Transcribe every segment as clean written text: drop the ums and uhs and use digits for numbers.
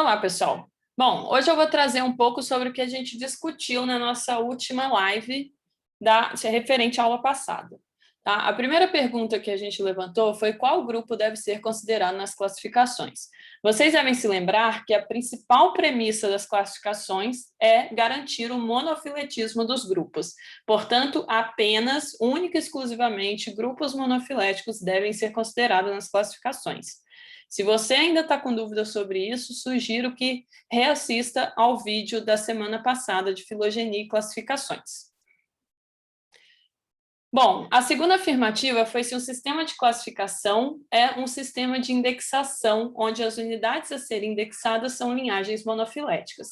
Olá, pessoal. Bom, hoje eu vou trazer um pouco sobre o que a gente discutiu na nossa última live referente à aula passada. Tá? A primeira pergunta que a gente levantou foi qual grupo deve ser considerado nas classificações. Vocês devem se lembrar que a principal premissa das classificações é garantir o monofiletismo dos grupos. Portanto, apenas, única e exclusivamente, grupos monofiléticos devem ser considerados nas classificações. Se você ainda está com dúvida sobre isso, sugiro que reassista ao vídeo da semana passada de filogenia e classificações. Bom, a segunda afirmativa foi se um sistema de classificação é um sistema de indexação, onde as unidades a serem indexadas são linhagens monofiléticas.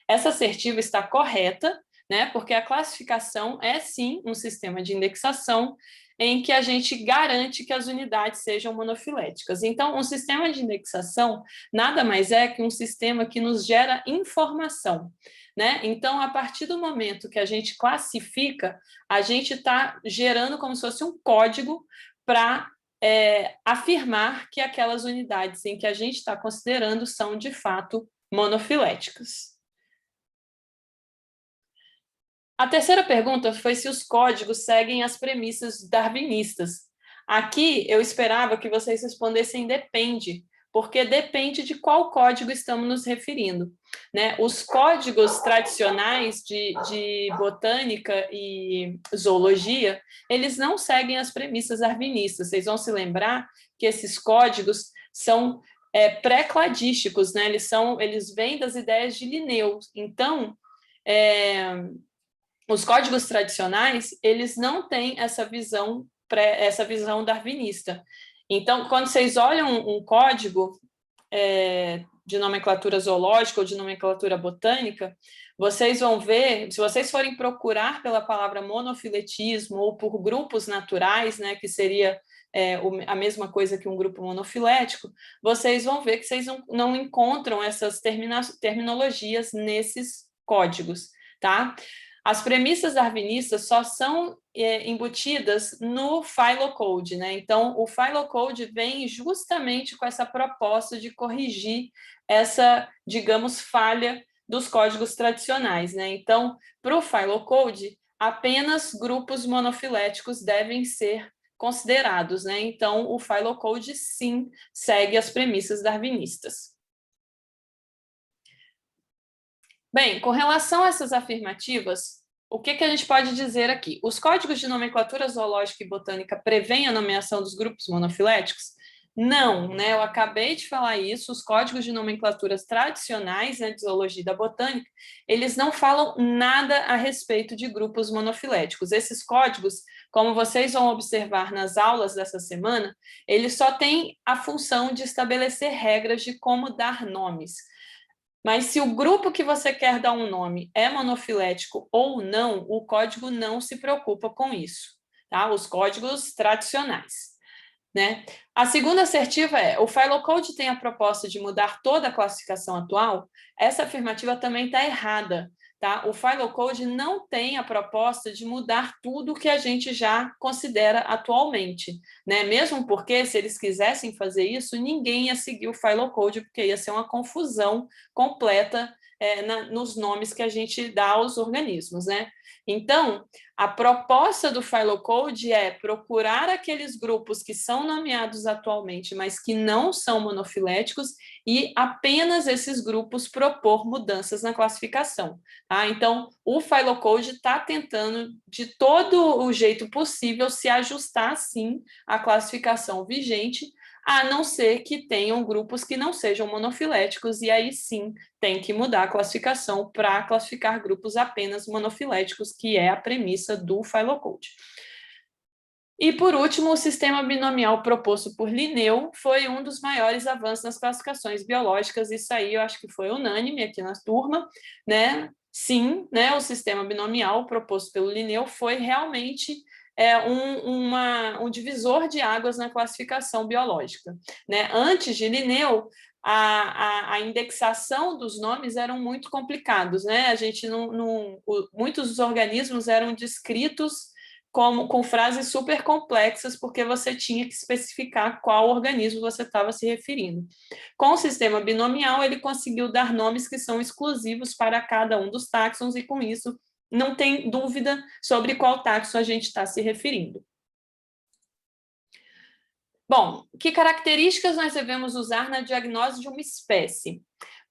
Essa assertiva está correta, né, porque a classificação é, sim, um sistema de indexação em que a gente garante que as unidades sejam monofiléticas. Então, um sistema de indexação nada mais é que um sistema que nos gera informação, né? Então, a partir do momento que a gente classifica, a gente está gerando como se fosse um código para afirmar que aquelas unidades em que a gente está considerando são, de fato, monofiléticas. A terceira pergunta foi se os códigos seguem as premissas darwinistas. Aqui, eu esperava que vocês respondessem depende, porque depende de qual código estamos nos referindo, né? Os códigos tradicionais de botânica e zoologia, eles não seguem as premissas darwinistas. Vocês vão se lembrar que esses códigos são pré-cladísticos, né? Eles vêm das ideias de Linneu. Então, os códigos tradicionais, eles não têm essa visão darwinista. Então, quando vocês olham um código de nomenclatura zoológica ou de nomenclatura botânica, vocês vão ver, se vocês forem procurar pela palavra monofiletismo ou por grupos naturais, né, que seria a mesma coisa que um grupo monofilético, vocês vão ver que vocês não encontram essas terminologias nesses códigos, tá? As premissas darwinistas só são embutidas no phylocode, né? Então, o phylocode vem justamente com essa proposta de corrigir essa, digamos, falha dos códigos tradicionais, né? Então, para o phylocode, apenas grupos monofiléticos devem ser considerados, né? Então, o phylocode, sim, segue as premissas darwinistas. Bem, com relação a essas afirmativas, o que a gente pode dizer aqui? Os códigos de nomenclatura zoológica e botânica prevêem a nomeação dos grupos monofiléticos? Não, né? Eu acabei de falar isso, os códigos de nomenclaturas tradicionais, né, de zoologia e da botânica, eles não falam nada a respeito de grupos monofiléticos. Esses códigos, como vocês vão observar nas aulas dessa semana, eles só têm a função de estabelecer regras de como dar nomes. Mas se o grupo que você quer dar um nome é monofilético ou não, o código não se preocupa com isso, tá? Os códigos tradicionais, né? A segunda assertiva é: o phylocode tem a proposta de mudar toda a classificação atual? Essa afirmativa também está errada, tá? O phylocode não tem a proposta de mudar tudo que a gente já considera atualmente, né? Mesmo porque, se eles quisessem fazer isso, ninguém ia seguir o phylocode, porque ia ser uma confusão completa nos nomes que a gente dá aos organismos, né? Então, a proposta do phylocode é procurar aqueles grupos que são nomeados atualmente, mas que não são monofiléticos, e apenas esses grupos propor mudanças na classificação. Tá? Então, o phylocode está tentando, de todo o jeito possível, se ajustar, sim, à classificação vigente, a não ser que tenham grupos que não sejam monofiléticos, e aí sim tem que mudar a classificação para classificar grupos apenas monofiléticos, que é a premissa do phylocode. E, por último, o sistema binomial proposto por Linneu foi um dos maiores avanços nas classificações biológicas. Isso aí eu acho que foi unânime aqui na turma, né? Sim, né, o sistema binomial proposto pelo Linneu foi realmente um divisor de águas na classificação biológica, né? Antes de Linneu, a indexação dos nomes eram muito complicados, né? A gente muitos dos organismos eram descritos com frases super complexas, porque você tinha que especificar qual organismo você estava se referindo. Com o sistema binomial, ele conseguiu dar nomes que são exclusivos para cada um dos táxons, e com isso não tem dúvida sobre qual táxon a gente está se referindo. Bom, que características nós devemos usar na diagnose de uma espécie?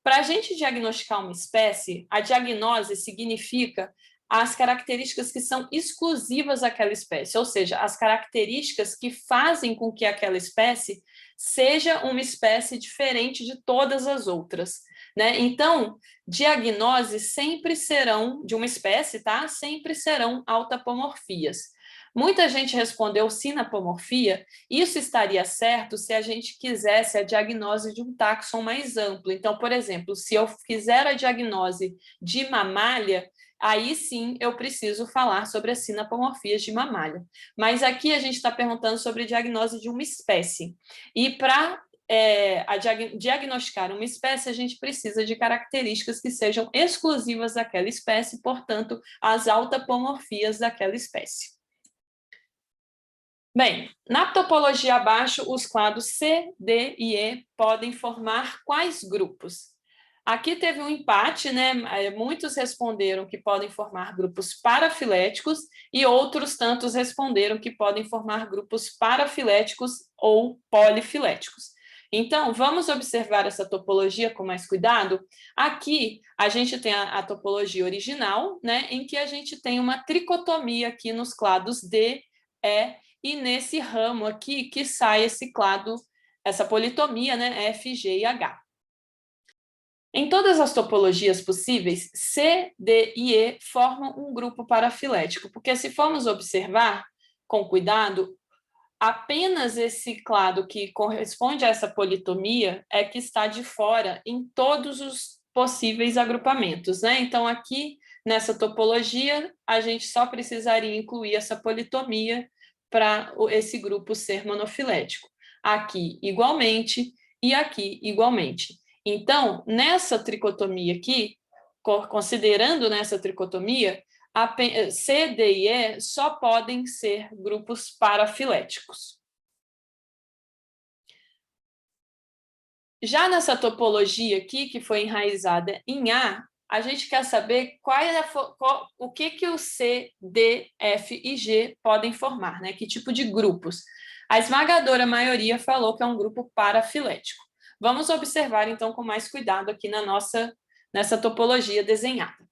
Para a gente diagnosticar uma espécie, a diagnose significa as características que são exclusivas àquela espécie, ou seja, as características que fazem com que aquela espécie seja uma espécie diferente de todas as outras, né? Então, diagnoses sempre serão, de uma espécie, tá? Sempre serão autapomorfias. Muita gente respondeu sinapomorfia. Isso estaria certo se a gente quisesse a diagnose de um táxon mais amplo. Então, por exemplo, se eu fizer a diagnose de mamália, aí sim eu preciso falar sobre as sinapomorfias de mamália. Mas aqui a gente está perguntando sobre a diagnose de uma espécie. E para diagnosticar uma espécie, a gente precisa de características que sejam exclusivas daquela espécie, portanto, as autapomorfias daquela espécie. Bem, na topologia abaixo, os quadros C, D e E podem formar quais grupos? Aqui teve um empate, né? Muitos responderam que podem formar grupos parafiléticos e outros tantos responderam que podem formar grupos parafiléticos ou polifiléticos. Então, vamos observar essa topologia com mais cuidado. Aqui, a gente tem a topologia original, né? Em que a gente tem uma tricotomia aqui nos clados D, E, e nesse ramo aqui que sai esse clado, essa politomia, né, F, G e H. Em todas as topologias possíveis, C, D e E formam um grupo parafilético, porque se formos observar com cuidado, apenas esse clado que corresponde a essa politomia é que está de fora em todos os possíveis agrupamentos, né? Então, aqui, nessa topologia, a gente só precisaria incluir essa politomia para esse grupo ser monofilético. Aqui, igualmente, e aqui, igualmente. Então, nessa tricotomia aqui, considerando nessa tricotomia, C, D e E só podem ser grupos parafiléticos. Já nessa topologia aqui, que foi enraizada em A gente quer saber o que o C, D, F e G podem formar, né? Que tipo de grupos. A esmagadora maioria falou que é um grupo parafilético. Vamos observar, então, com mais cuidado aqui nessa topologia desenhada.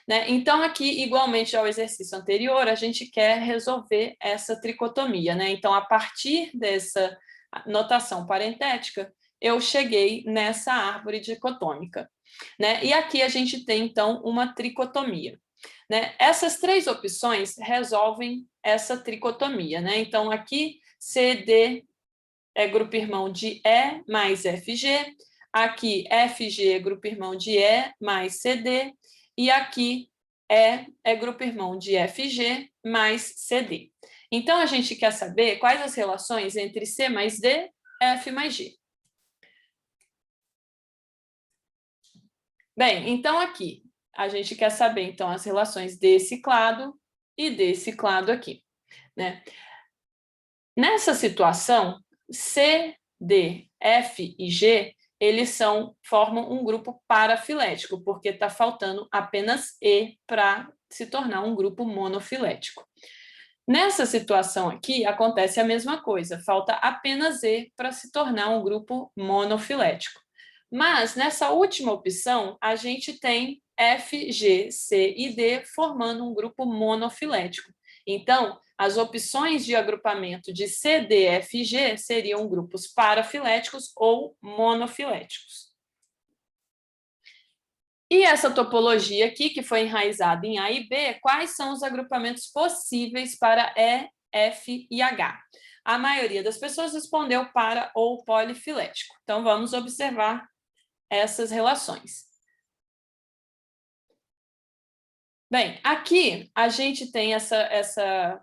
Né? Então, aqui, igualmente ao exercício anterior, a gente quer resolver essa tricotomia. Né? Então, a partir dessa notação parentética, eu cheguei nessa árvore dicotômica. Né? E aqui a gente tem, então, uma tricotomia. Né? Essas três opções resolvem essa tricotomia. Né? Então, aqui, CD é grupo irmão de E mais FG, aqui FG é grupo irmão de E mais CD, e aqui é grupo irmão de FG mais CD. Então, a gente quer saber quais as relações entre C mais D, F mais G. Bem, então aqui, a gente quer saber, então, as relações desse clado e desse clado aqui, né? Nessa situação, C, D, F e G, eles formam um grupo parafilético, porque está faltando apenas E para se tornar um grupo monofilético. Nessa situação aqui, acontece a mesma coisa, falta apenas E para se tornar um grupo monofilético. Mas, nessa última opção, a gente tem F, G, C e D formando um grupo monofilético. Então, as opções de agrupamento de C, D, F e G seriam grupos parafiléticos ou monofiléticos. E essa topologia aqui, que foi enraizada em A e B, quais são os agrupamentos possíveis para E, F e H? A maioria das pessoas respondeu para ou polifilético. Então, vamos observar essas relações. Bem, aqui a gente tem essa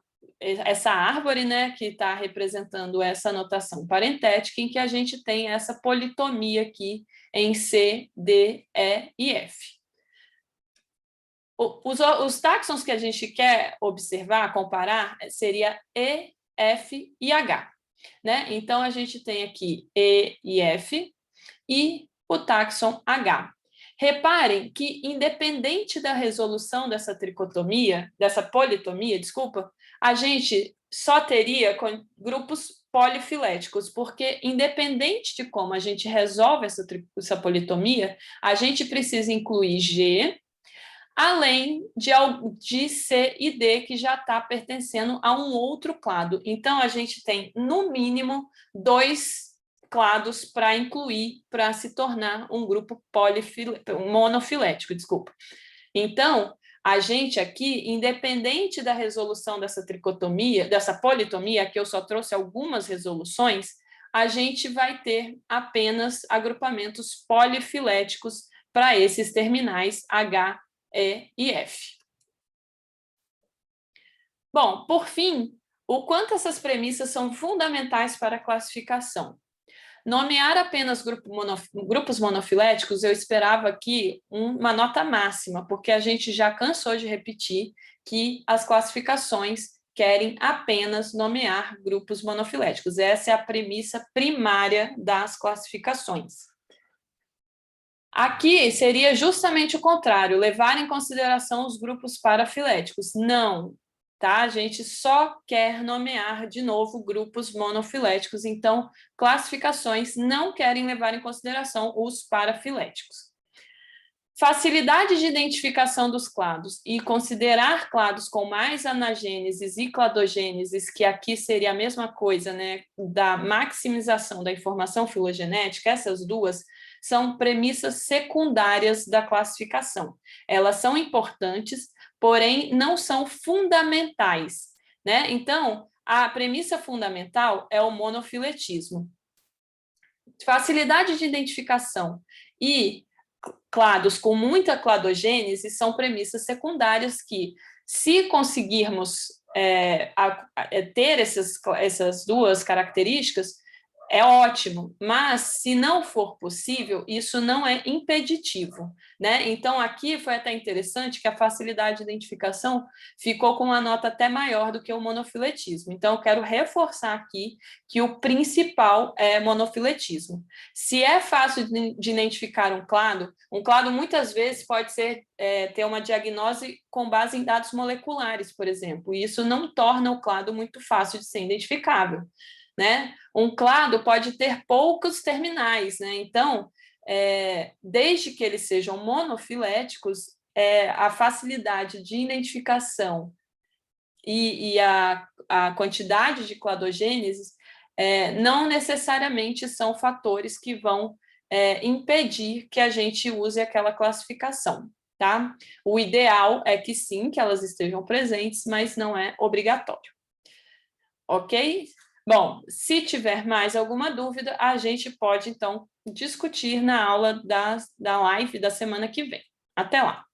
árvore, né, que está representando essa notação parentética, em que a gente tem essa politomia aqui em C, D, E e F. Os táxons que a gente quer observar, comparar, seria E, F e H, né? Então, a gente tem aqui E e F e o táxon H. Reparem que, independente da resolução dessa tricotomia, dessa politomia, desculpa, a gente só teria grupos polifiléticos, porque, independente de como a gente resolve essa politomia, a gente precisa incluir G, além de C e D, que já está pertencendo a um outro clado. Então, a gente tem, no mínimo, 2 clados para incluir, para se tornar um grupo monofilético, desculpa. Então, a gente aqui, independente da resolução dessa tricotomia, dessa politomia, que eu só trouxe algumas resoluções, a gente vai ter apenas agrupamentos polifiléticos para esses terminais H, E e F. Bom, por fim, o quanto essas premissas são fundamentais para a classificação. Nomear apenas grupos monofiléticos, eu esperava aqui uma nota máxima, porque a gente já cansou de repetir que as classificações querem apenas nomear grupos monofiléticos. Essa é a premissa primária das classificações. Aqui seria justamente o contrário, levar em consideração os grupos parafiléticos. Não, tá? A gente só quer nomear de novo grupos monofiléticos, então classificações não querem levar em consideração os parafiléticos. Facilidade de identificação dos clados e considerar clados com mais anagêneses e cladogêneses, que aqui seria a mesma coisa, né, da maximização da informação filogenética, essas duas são premissas secundárias da classificação. Elas são importantes, porém não são fundamentais, né? Então, a premissa fundamental é o monofiletismo. Facilidade de identificação e clados com muita cladogênese são premissas secundárias que, se conseguirmos ter essas duas características, é ótimo, mas se não for possível, isso não é impeditivo, né? Então, aqui foi até interessante que a facilidade de identificação ficou com uma nota até maior do que o monofiletismo. Então, eu quero reforçar aqui que o principal é monofiletismo. Se é fácil de identificar um clado muitas vezes pode ser ter uma diagnose com base em dados moleculares, por exemplo, e isso não torna o clado muito fácil de ser identificável, né? Um clado pode ter poucos terminais, né? Então, desde que eles sejam monofiléticos, a facilidade de identificação e a quantidade de cladogêneses não necessariamente são fatores que vão impedir que a gente use aquela classificação, tá? O ideal é que sim, que elas estejam presentes, mas não é obrigatório. Ok? Bom, se tiver mais alguma dúvida, a gente pode, então, discutir na aula da live da semana que vem. Até lá!